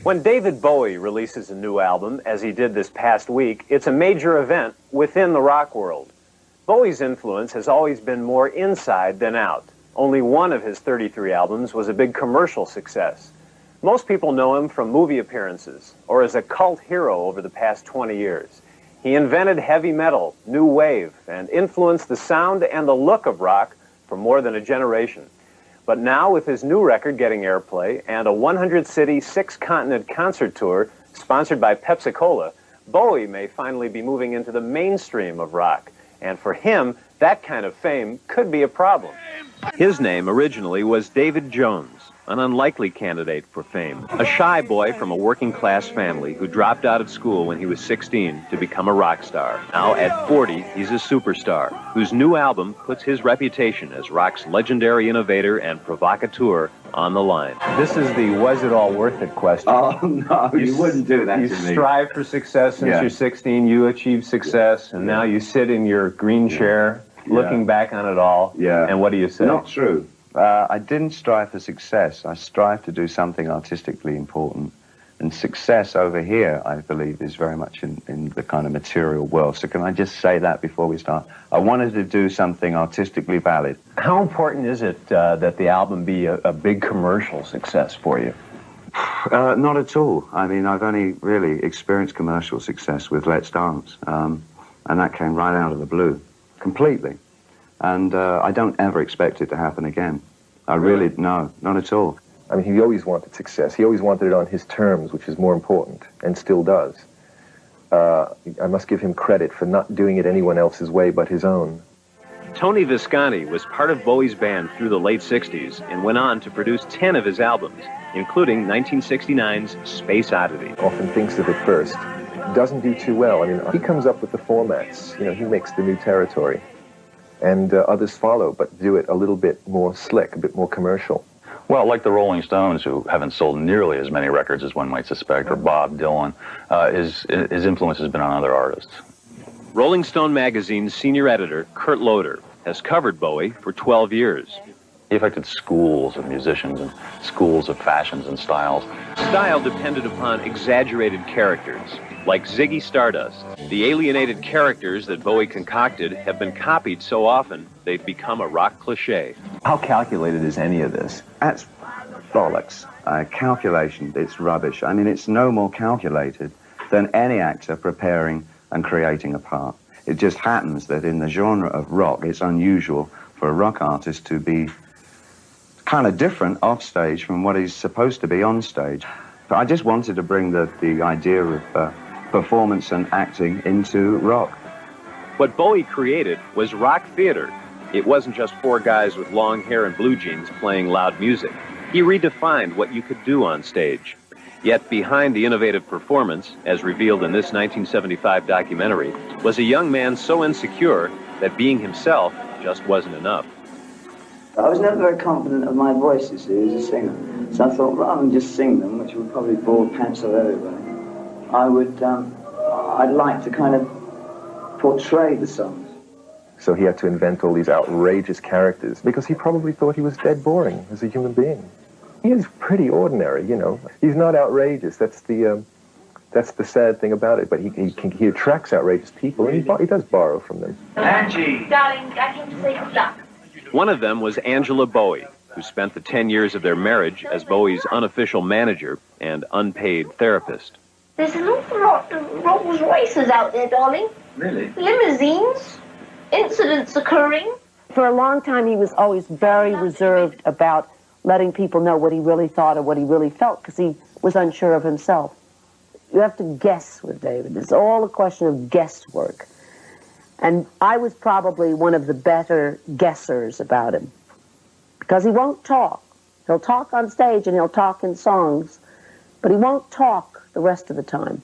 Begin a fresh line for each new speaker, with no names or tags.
When David Bowie releases a new album, as he did this past week, it's a major event within the rock world. Bowie's influence has always been more inside than out. Only one of his 33 albums was a big commercial success. Most people know him from movie appearances or as a cult hero over the past 20 years. He invented heavy metal, new wave, and influenced the sound and the look of rock for more than a generation. But now, with his new record getting airplay and a 100-city, 6-continent concert tour sponsored by Pepsi-Cola, Bowie may finally be moving into the mainstream of rock. And for him, that kind of fame could be a problem. His name originally was David Jones, an unlikely candidate for fame. A shy boy from a working-class family who dropped out of school when he was 16 to become a rock star. Now, at 40, he's a superstar, whose new album puts his reputation as rock's legendary innovator and provocateur on the line. This is the was it all worth it question.
Oh, no, you wouldn't do that to me.
You strive for success since you're 16, you achieve success, and now you sit in your green chair looking back on it all, and what do you say?
Not true. I didn't strive for success. I strive to do something artistically important. And success over here, I believe, is very much in the kind of material world. So can I just say that before we start? I wanted to do something artistically valid.
How important is it that the album be a big commercial success for you?
Not at all. I mean, I've only really experienced commercial success with Let's Dance. And that came right out of the blue, completely. And I don't ever expect it to happen again. No, not at all.
I mean, he always wanted success. He always wanted it on his terms, which is more important, and still does. I must give him credit for not doing it anyone else's way but his own.
Tony Visconti was part of Bowie's band through the late 60s and went on to produce 10 of his albums, including 1969's Space Oddity.
Often thinks of it first. Doesn't do too well. I mean, he comes up with the formats. You know, he makes the new territory. And others follow, but do it a little bit more slick, a bit more commercial.
Well, like the Rolling Stones, who haven't sold nearly as many records as one might suspect, or Bob Dylan, his influence has been on other artists.
Rolling Stone magazine's senior editor, Kurt Loder, has covered Bowie for 12 years.
He affected schools of musicians and schools of fashions and styles.
Style depended upon exaggerated characters, like Ziggy Stardust. The alienated characters that Bowie concocted have been copied so often they've become a rock cliché. How calculated is any of this?
That's bollocks. Calculation, it's rubbish. I mean, it's no more calculated than any actor preparing and creating a part. It just happens that in the genre of rock, it's unusual for a rock artist to be kind of different off stage from what he's supposed to be on stage. But I just wanted to bring the idea of performance and acting into rock.
What Bowie created was rock theater. It wasn't just four guys with long hair and blue jeans playing loud music. He redefined what you could do on stage. Yet behind the innovative performance, as revealed in this 1975 documentary, was a young man so insecure that being himself just wasn't enough.
I was never very confident of my voice, you see, as a singer. So I thought, rather than just sing them, which would probably bore the pants off everybody, I'd like to kind of portray the songs.
So he had to invent all these outrageous characters because he probably thought he was dead boring as a human being. He is pretty ordinary, you know. He's not outrageous. That's the sad thing about it. But he attracts outrageous people, and he does borrow from them.
Angie! Darling, I came to say good luck.
One of them was Angela Bowie, who spent the 10 years of their marriage as Bowie's unofficial manager and unpaid therapist.
There's an awful lot of Rolls Royces out there, darling.
Really?
Limousines, incidents occurring.
For a long time, he was always very reserved about letting people know what he really thought or what he really felt, because he was unsure of himself. You have to guess with David. It's all a question of guesswork. And I was probably one of the better guessers about him, because he won't talk. He'll talk on stage and he'll talk in songs, but he won't talk the rest of the time.